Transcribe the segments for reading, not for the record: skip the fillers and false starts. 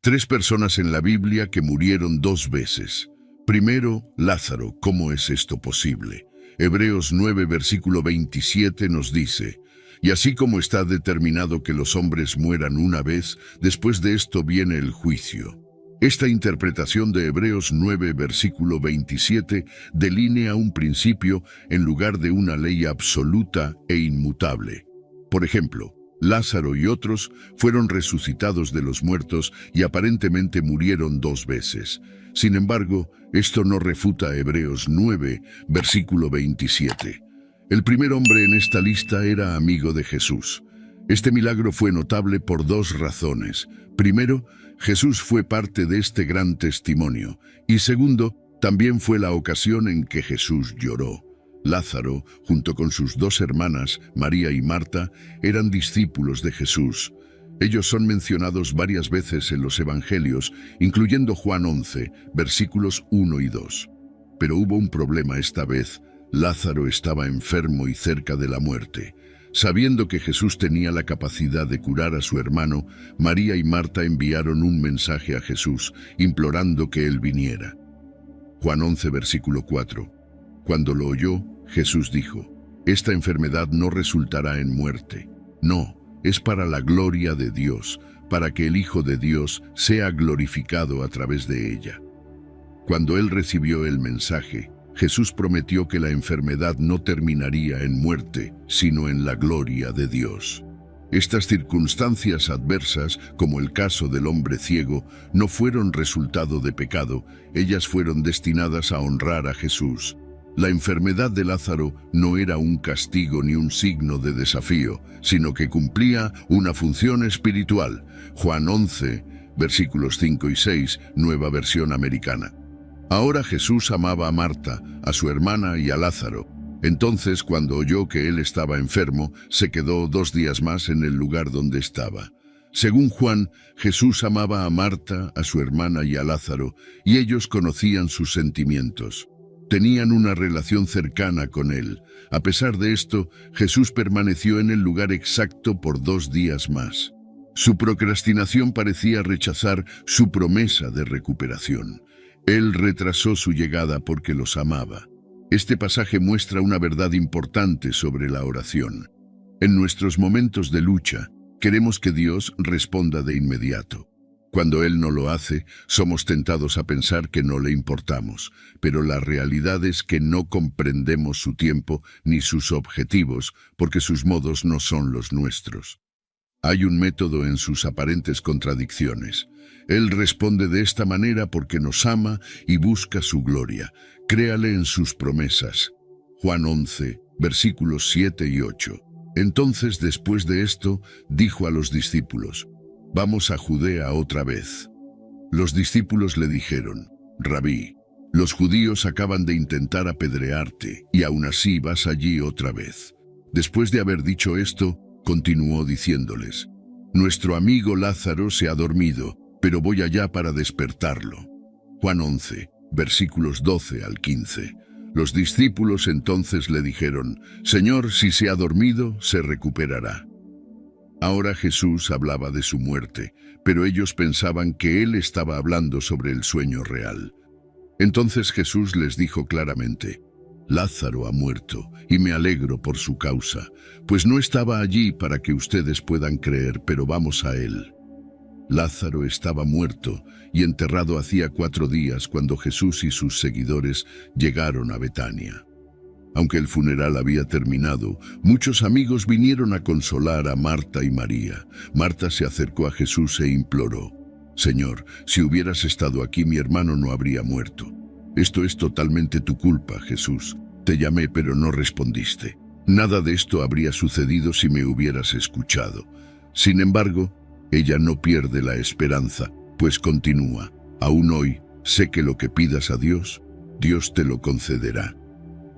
Tres personas en la Biblia que murieron dos veces. Primero, Lázaro. ¿Cómo es esto posible? Hebreos 9, versículo 27 nos dice: y así como está determinado que los hombres mueran una vez, después de esto viene el juicio. Esta interpretación de Hebreos 9, versículo 27, delinea un principio en lugar de una ley absoluta e inmutable. Por ejemplo, Lázaro y otros fueron resucitados de los muertos y aparentemente murieron dos veces. Sin embargo, esto no refuta Hebreos 9, versículo 27. El primer hombre en esta lista era amigo de Jesús. Este milagro fue notable por dos razones. Primero, Jesús fue parte de este gran testimonio. Y segundo, también fue la ocasión en que Jesús lloró. Lázaro, junto con sus dos hermanas, María y Marta, eran discípulos de Jesús. Ellos son mencionados varias veces en los Evangelios, incluyendo Juan 11, versículos 1 y 2. Pero hubo un problema esta vez. Lázaro estaba enfermo y cerca de la muerte. Sabiendo que Jesús tenía la capacidad de curar a su hermano, María y Marta enviaron un mensaje a Jesús, implorando que él viniera. Juan 11, versículo 4. Cuando lo oyó, Jesús dijo: esta enfermedad no resultará en muerte. No, es para la gloria de Dios, para que el Hijo de Dios sea glorificado a través de ella. Cuando él recibió el mensaje, Jesús prometió que la enfermedad no terminaría en muerte, sino en la gloria de Dios. Estas circunstancias adversas, como el caso del hombre ciego, no fueron resultado de pecado, ellas fueron destinadas a honrar a Jesús. La enfermedad de Lázaro no era un castigo ni un signo de desafío, sino que cumplía una función espiritual. Juan 11, versículos 5 y 6, Nueva Versión Americana. Ahora Jesús amaba a Marta, a su hermana y a Lázaro. Entonces, cuando oyó que él estaba enfermo, se quedó 2 días más en el lugar donde estaba. Según Juan, Jesús amaba a Marta, a su hermana y a Lázaro, y ellos conocían sus sentimientos. Tenían una relación cercana con él. A pesar de esto, Jesús permaneció en el lugar exacto por 2 días más. Su procrastinación parecía rechazar su promesa de recuperación. Él retrasó su llegada porque los amaba. Este pasaje muestra una verdad importante sobre la oración. En nuestros momentos de lucha, queremos que Dios responda de inmediato. Cuando Él no lo hace, somos tentados a pensar que no le importamos, pero la realidad es que no comprendemos su tiempo ni sus objetivos, porque sus modos no son los nuestros. Hay un método en sus aparentes contradicciones. Él responde de esta manera porque nos ama y busca su gloria. Créale en sus promesas. Juan 11, versículos 7 y 8. Entonces, después de esto, dijo a los discípulos: vamos a Judea otra vez. Los discípulos le dijeron: Rabí, los judíos acaban de intentar apedrearte, y aún así vas allí otra vez. Después de haber dicho esto, continuó diciéndoles: nuestro amigo Lázaro se ha dormido, pero voy allá para despertarlo. Juan 11, versículos 12 al 15. Los discípulos entonces le dijeron: Señor, si se ha dormido, se recuperará. Ahora Jesús hablaba de su muerte, pero ellos pensaban que él estaba hablando sobre el sueño real. Entonces Jesús les dijo claramente: Lázaro ha muerto, y me alegro por su causa, pues no estaba allí para que ustedes puedan creer, pero vamos a él. Lázaro estaba muerto y enterrado hacía 4 días cuando Jesús y sus seguidores llegaron a Betania. Aunque el funeral había terminado, muchos amigos vinieron a consolar a Marta y María. Marta se acercó a Jesús e imploró: Señor, si hubieras estado aquí, mi hermano no habría muerto. Esto es totalmente tu culpa, Jesús. Te llamé, pero no respondiste. Nada de esto habría sucedido si me hubieras escuchado. Sin embargo, ella no pierde la esperanza, pues continúa: aún hoy sé que lo que pidas a Dios, Dios te lo concederá.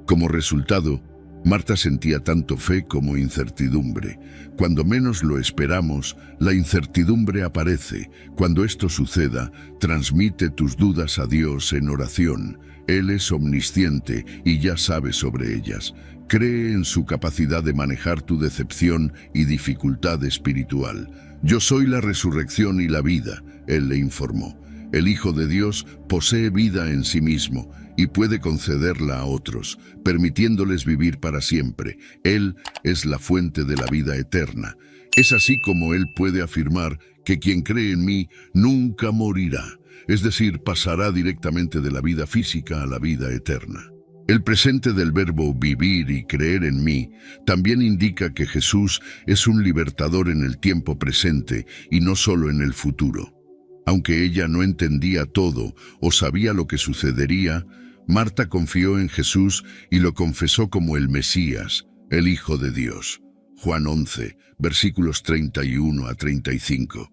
Como resultado, Marta sentía tanto fe como incertidumbre. Cuando menos lo esperamos, la incertidumbre aparece. Cuando esto suceda, transmite tus dudas a Dios en oración. Él es omnisciente y ya sabe sobre ellas. Cree en su capacidad de manejar tu decepción y dificultad espiritual. Yo soy la resurrección y la vida. Él le informó: el Hijo de Dios posee vida en sí mismo y puede concederla a otros, permitiéndoles vivir para siempre. Él es la fuente de la vida eterna. Es así como Él puede afirmar que quien cree en mí nunca morirá, es decir, pasará directamente de la vida física a la vida eterna. El presente del verbo vivir y creer en mí también indica que Jesús es un libertador en el tiempo presente y no solo en el futuro. Aunque ella no entendía todo o sabía lo que sucedería, Marta confió en Jesús y lo confesó como el Mesías, el Hijo de Dios. Juan 11, versículos 31 a 35.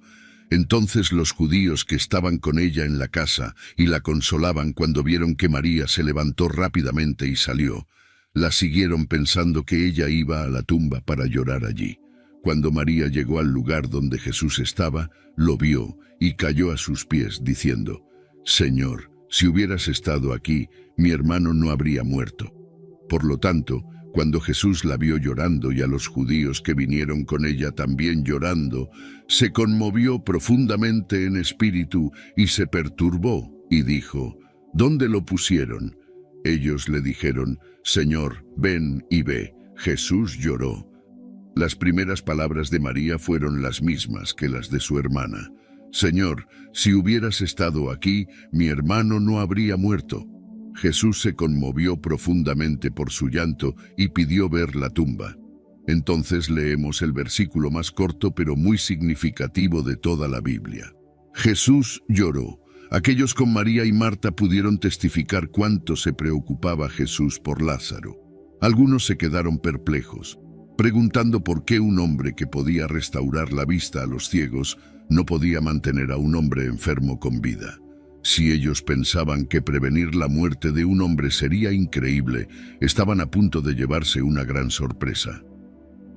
Entonces los judíos que estaban con ella en la casa y la consolaban cuando vieron que María se levantó rápidamente y salió, la siguieron pensando que ella iba a la tumba para llorar allí. Cuando María llegó al lugar donde Jesús estaba, lo vio y cayó a sus pies, diciendo: Señor, si hubieras estado aquí, mi hermano no habría muerto. Por lo tanto, cuando Jesús la vio llorando y a los judíos que vinieron con ella también llorando, se conmovió profundamente en espíritu y se perturbó y dijo: ¿Dónde lo pusieron? Ellos le dijeron: Señor, ven y ve. Jesús lloró. Las primeras palabras de María fueron las mismas que las de su hermana: Señor, si hubieras estado aquí, mi hermano no habría muerto. Jesús se conmovió profundamente por su llanto y pidió ver la tumba. Entonces leemos el versículo más corto pero muy significativo de toda la Biblia. Jesús lloró. Aquellos con María y Marta pudieron testificar cuánto se preocupaba Jesús por Lázaro. Algunos se quedaron perplejos, preguntando por qué un hombre que podía restaurar la vista a los ciegos no podía mantener a un hombre enfermo con vida. Si ellos pensaban que prevenir la muerte de un hombre sería increíble, estaban a punto de llevarse una gran sorpresa.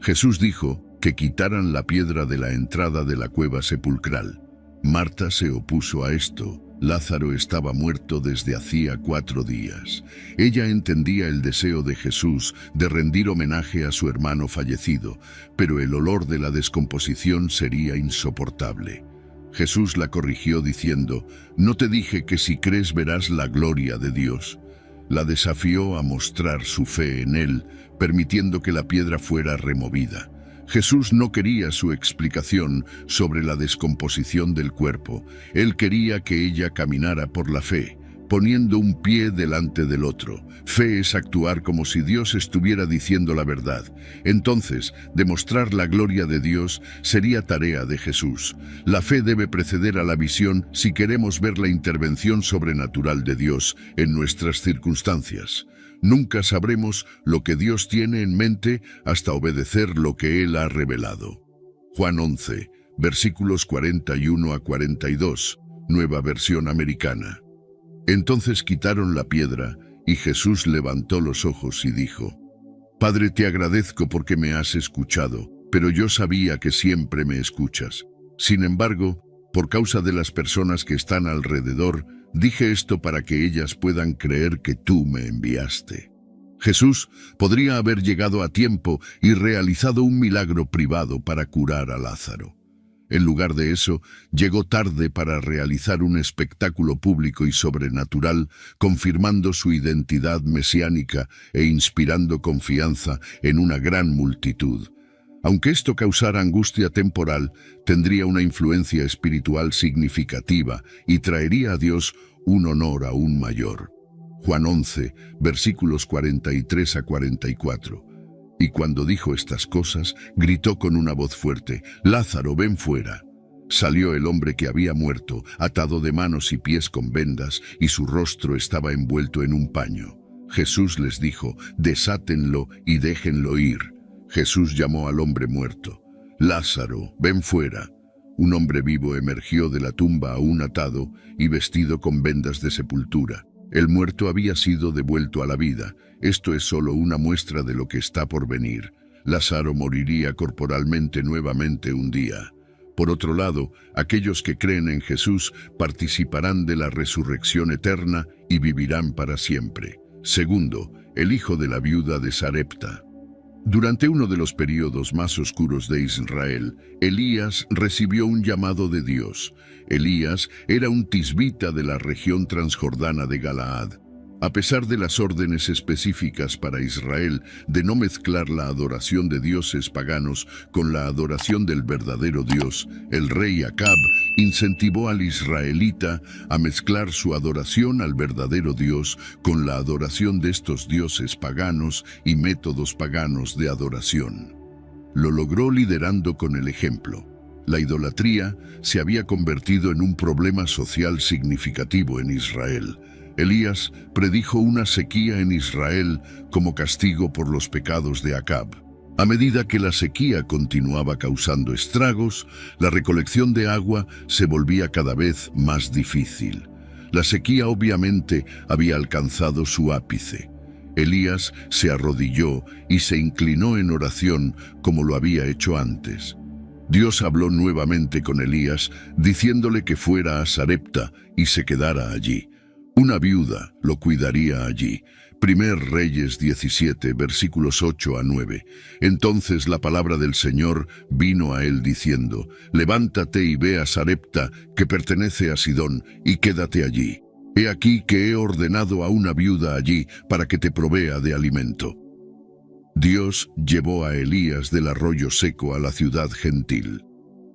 Jesús dijo que quitaran la piedra de la entrada de la cueva sepulcral. Marta se opuso a esto. Lázaro estaba muerto desde hacía 4 días. Ella entendía el deseo de Jesús de rendir homenaje a su hermano fallecido, pero el olor de la descomposición sería insoportable. Jesús la corrigió diciendo: ¿No te dije que si crees verás la gloria de Dios? La desafió a mostrar su fe en él, permitiendo que la piedra fuera removida. Jesús no quería su explicación sobre la descomposición del cuerpo. Él quería que ella caminara por la fe, poniendo un pie delante del otro. Fe es actuar como si Dios estuviera diciendo la verdad. Entonces, demostrar la gloria de Dios sería tarea de Jesús. La fe debe preceder a la visión si queremos ver la intervención sobrenatural de Dios en nuestras circunstancias. Nunca sabremos lo que Dios tiene en mente hasta obedecer lo que Él ha revelado. Juan 11, versículos 41 a 42, Nueva Versión Americana. Entonces quitaron la piedra y Jesús levantó los ojos y dijo: Padre, te agradezco porque me has escuchado, pero yo sabía que siempre me escuchas. Sin embargo, por causa de las personas que están alrededor, dije esto para que ellas puedan creer que tú me enviaste. Jesús podría haber llegado a tiempo y realizado un milagro privado para curar a Lázaro. En lugar de eso, llegó tarde para realizar un espectáculo público y sobrenatural, confirmando su identidad mesiánica e inspirando confianza en una gran multitud. Aunque esto causara angustia temporal, tendría una influencia espiritual significativa y traería a Dios un honor aún mayor. Juan 11, versículos 43 a 44. Y cuando dijo estas cosas, gritó con una voz fuerte: Lázaro, ven fuera. Salió el hombre que había muerto, atado de manos y pies con vendas, y su rostro estaba envuelto en un paño. Jesús les dijo: desátenlo y déjenlo ir. Jesús llamó al hombre muerto: Lázaro, ven fuera. Un hombre vivo emergió de la tumba aún atado y vestido con vendas de sepultura. El muerto había sido devuelto a la vida. Esto es solo una muestra de lo que está por venir. Lázaro moriría corporalmente nuevamente un día. Por otro lado, aquellos que creen en Jesús participarán de la resurrección eterna y vivirán para siempre. Segundo, el hijo de la viuda de Sarepta. Durante uno de los periodos más oscuros de Israel, Elías recibió un llamado de Dios. Elías era un tisbita de la región transjordana de Galaad. A pesar de las órdenes específicas para Israel de no mezclar la adoración de dioses paganos con la adoración del verdadero Dios, el rey Acab incentivó al israelita a mezclar su adoración al verdadero Dios con la adoración de estos dioses paganos y métodos paganos de adoración. Lo logró liderando con el ejemplo. La idolatría se había convertido en un problema social significativo en Israel. Elías predijo una sequía en Israel como castigo por los pecados de Acab. A medida que la sequía continuaba causando estragos, la recolección de agua se volvía cada vez más difícil. La sequía obviamente había alcanzado su ápice. Elías se arrodilló y se inclinó en oración como lo había hecho antes. Dios habló nuevamente con Elías, diciéndole que fuera a Sarepta y se quedara allí. Una viuda lo cuidaría allí. 1 Reyes 17, versículos 8 a 9. Entonces la palabra del Señor vino a él diciendo: «Levántate y ve a Sarepta, que pertenece a Sidón, y quédate allí. He aquí que he ordenado a una viuda allí para que te provea de alimento». Dios llevó a Elías del arroyo seco a la ciudad gentil.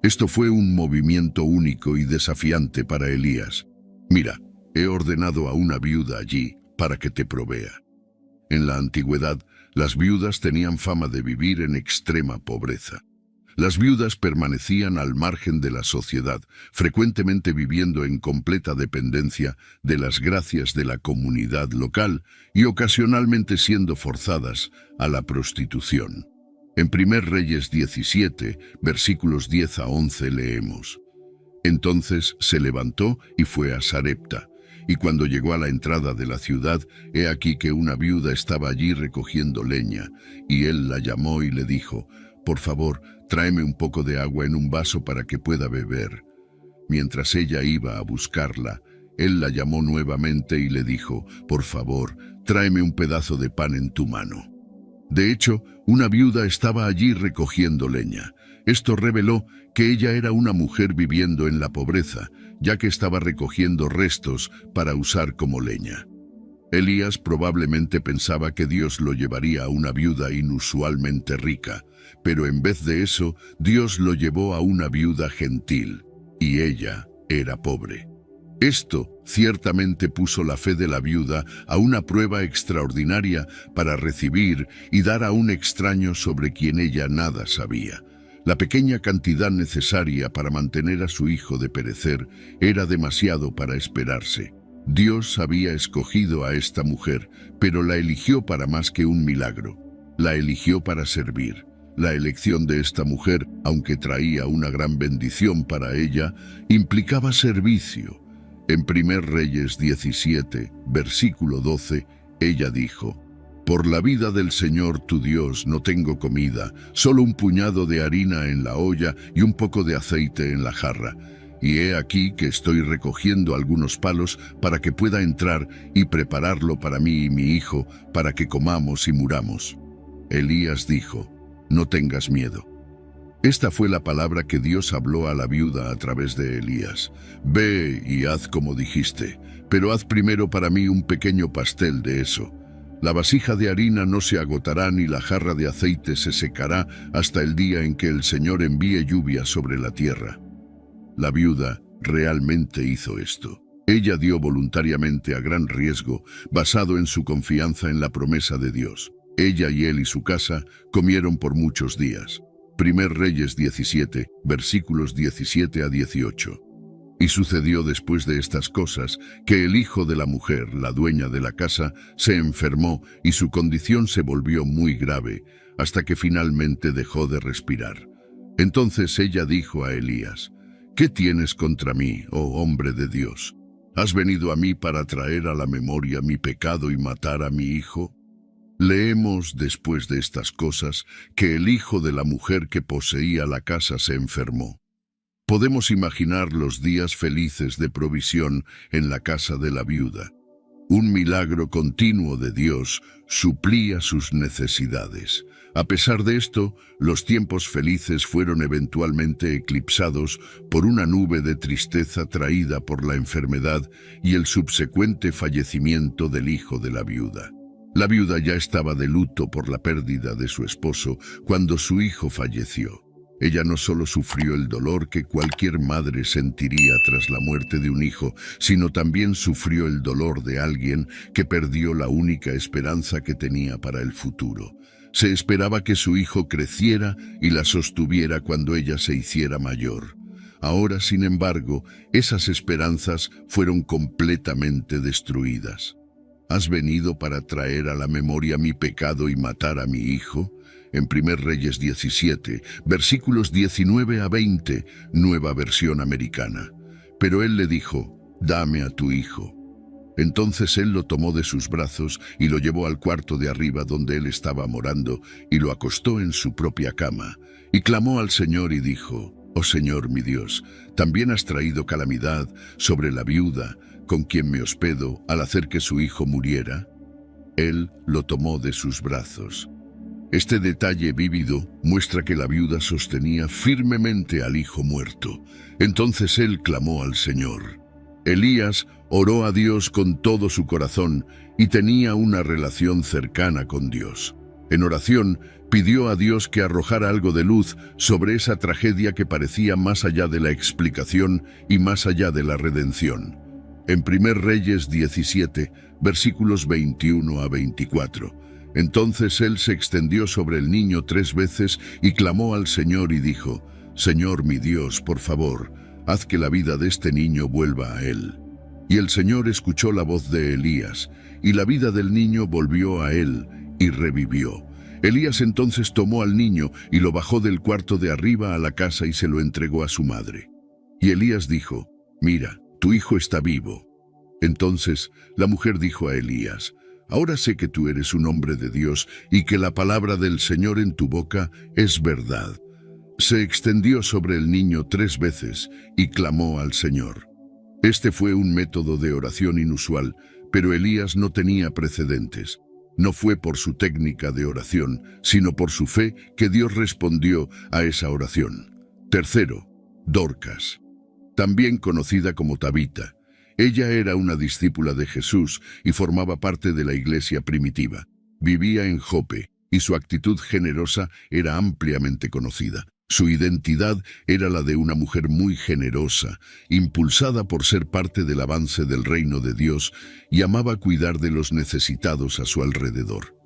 Esto fue un movimiento único y desafiante para Elías. «Mira, he ordenado a una viuda allí para que te provea». En la antigüedad, las viudas tenían fama de vivir en extrema pobreza. Las viudas permanecían al margen de la sociedad, frecuentemente viviendo en completa dependencia de las gracias de la comunidad local y ocasionalmente siendo forzadas a la prostitución. En 1 Reyes 17, versículos 10 a 11 leemos: «Entonces se levantó y fue a Sarepta. Y cuando llegó a la entrada de la ciudad, he aquí que una viuda estaba allí recogiendo leña, y él la llamó y le dijo: «Por favor, tráeme un poco de agua en un vaso para que pueda beber». Mientras ella iba a buscarla, él la llamó nuevamente y le dijo: «Por favor, tráeme un pedazo de pan en tu mano». De hecho, una viuda estaba allí recogiendo leña. Esto reveló que ella era una mujer viviendo en la pobreza, ya que estaba recogiendo restos para usar como leña. Elías probablemente pensaba que Dios lo llevaría a una viuda inusualmente rica, pero en vez de eso, Dios lo llevó a una viuda gentil, y ella era pobre. Esto ciertamente puso la fe de la viuda a una prueba extraordinaria para recibir y dar a un extraño sobre quien ella nada sabía. La pequeña cantidad necesaria para mantener a su hijo de perecer era demasiado para esperarse. Dios había escogido a esta mujer, pero la eligió para más que un milagro. La eligió para servir. La elección de esta mujer, aunque traía una gran bendición para ella, implicaba servicio. En 1 Reyes 17, versículo 12, ella dijo: «Por la vida del Señor tu Dios no tengo comida, solo un puñado de harina en la olla y un poco de aceite en la jarra. Y he aquí que estoy recogiendo algunos palos para que pueda entrar y prepararlo para mí y mi hijo, para que comamos y muramos». Elías dijo: «No tengas miedo». Esta fue la palabra que Dios habló a la viuda a través de Elías: «Ve y haz como dijiste, pero haz primero para mí un pequeño pastel de eso. La vasija de harina no se agotará ni la jarra de aceite se secará hasta el día en que el Señor envíe lluvia sobre la tierra». La viuda realmente hizo esto. Ella dio voluntariamente a gran riesgo, basado en su confianza en la promesa de Dios. Ella y él y su casa comieron por muchos días. 1 Reyes 17, versículos 17 a 18. Y sucedió después de estas cosas que el hijo de la mujer, la dueña de la casa, se enfermó y su condición se volvió muy grave, hasta que finalmente dejó de respirar. Entonces ella dijo a Elías: «¿Qué tienes contra mí, oh hombre de Dios? ¿Has venido a mí para traer a la memoria mi pecado y matar a mi hijo?». Leemos después de estas cosas que el hijo de la mujer que poseía la casa se enfermó. Podemos imaginar los días felices de provisión en la casa de la viuda. Un milagro continuo de Dios suplía sus necesidades. A pesar de esto, los tiempos felices fueron eventualmente eclipsados por una nube de tristeza traída por la enfermedad y el subsecuente fallecimiento del hijo de la viuda. La viuda ya estaba de luto por la pérdida de su esposo cuando su hijo falleció. Ella no solo sufrió el dolor que cualquier madre sentiría tras la muerte de un hijo, sino también sufrió el dolor de alguien que perdió la única esperanza que tenía para el futuro. Se esperaba que su hijo creciera y la sostuviera cuando ella se hiciera mayor. Ahora, sin embargo, esas esperanzas fueron completamente destruidas. ¿Has venido para traer a la memoria mi pecado y matar a mi hijo? En 1 Reyes 17, versículos 19 a 20, nueva versión americana. Pero él le dijo, «Dame a tu hijo». Entonces él lo tomó de sus brazos y lo llevó al cuarto de arriba donde él estaba morando y lo acostó en su propia cama. Y clamó al Señor y dijo, «Oh Señor mi Dios, también has traído calamidad sobre la viuda con quien me hospedo al hacer que su hijo muriera». Él lo tomó de sus brazos. Este detalle vívido muestra que la viuda sostenía firmemente al hijo muerto. Entonces él clamó al Señor. Elías oró a Dios con todo su corazón y tenía una relación cercana con Dios. En oración, pidió a Dios que arrojara algo de luz sobre esa tragedia que parecía más allá de la explicación y más allá de la redención. En 1 Reyes 17, versículos 21 a 24. Entonces él se extendió sobre el niño 3 veces y clamó al Señor y dijo, «Señor mi Dios, por favor, haz que la vida de este niño vuelva a él». Y el Señor escuchó la voz de Elías, y la vida del niño volvió a él y revivió. Elías entonces tomó al niño y lo bajó del cuarto de arriba a la casa y se lo entregó a su madre. Y Elías dijo, «Mira, tu hijo está vivo». Entonces la mujer dijo a Elías, «Ahora sé que tú eres un hombre de Dios y que la palabra del Señor en tu boca es verdad». Se extendió sobre el niño 3 veces y clamó al Señor. Este fue un método de oración inusual, pero Elías no tenía precedentes. No fue por su técnica de oración, sino por su fe que Dios respondió a esa oración. Tercero, Dorcas, también conocida como Tabita. Ella era una discípula de Jesús y formaba parte de la iglesia primitiva. Vivía en Jope y su actitud generosa era ampliamente conocida. Su identidad era la de una mujer muy generosa, impulsada por ser parte del avance del reino de Dios y amaba cuidar de los necesitados a su alrededor.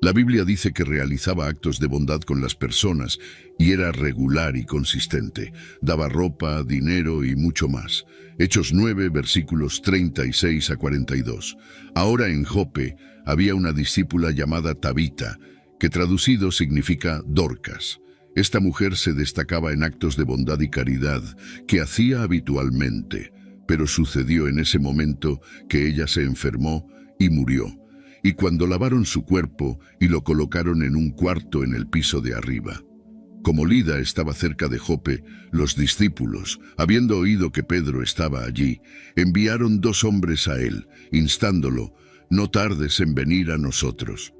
La Biblia dice que realizaba actos de bondad con las personas y era regular y consistente. Daba ropa, dinero y mucho más. Hechos 9, versículos 36 a 42. Ahora en Jope había una discípula llamada Tabita, que traducido significa Dorcas. Esta mujer se destacaba en actos de bondad y caridad que hacía habitualmente, pero sucedió en ese momento que ella se enfermó y murió. Y cuando lavaron su cuerpo y lo colocaron en un cuarto en el piso de arriba. Como Lida estaba cerca de Jope, los discípulos, habiendo oído que Pedro estaba allí, enviaron 2 hombres a él, instándolo, «No tardes en venir a nosotros».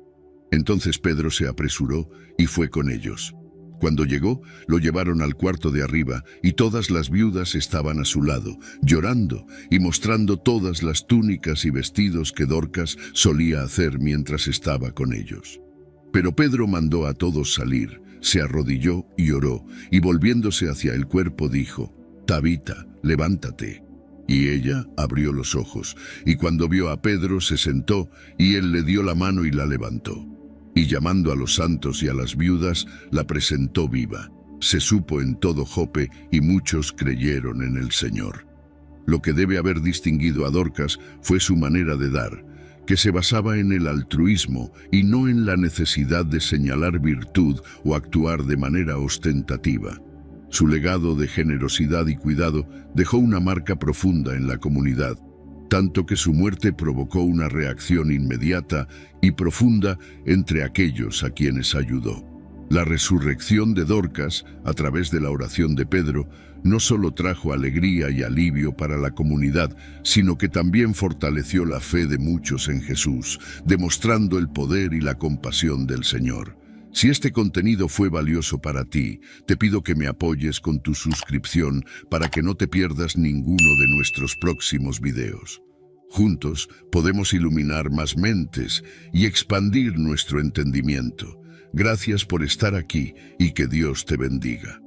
Entonces Pedro se apresuró y fue con ellos. Cuando llegó, lo llevaron al cuarto de arriba y todas las viudas estaban a su lado, llorando y mostrando todas las túnicas y vestidos que Dorcas solía hacer mientras estaba con ellos. Pero Pedro mandó a todos salir, se arrodilló y oró, y volviéndose hacia el cuerpo dijo, «Tabita, levántate». Y ella abrió los ojos, y cuando vio a Pedro se sentó, y él le dio la mano y la levantó. Y llamando a los santos y a las viudas, la presentó viva. Se supo en todo Jope y muchos creyeron en el Señor. Lo que debe haber distinguido a Dorcas fue su manera de dar, que se basaba en el altruismo y no en la necesidad de señalar virtud o actuar de manera ostentativa. Su legado de generosidad y cuidado dejó una marca profunda en la comunidad, tanto que su muerte provocó una reacción inmediata y profunda entre aquellos a quienes ayudó. La resurrección de Dorcas, a través de la oración de Pedro, no solo trajo alegría y alivio para la comunidad, sino que también fortaleció la fe de muchos en Jesús, demostrando el poder y la compasión del Señor. Si este contenido fue valioso para ti, te pido que me apoyes con tu suscripción para que no te pierdas ninguno de nuestros próximos videos. Juntos podemos iluminar más mentes y expandir nuestro entendimiento. Gracias por estar aquí y que Dios te bendiga.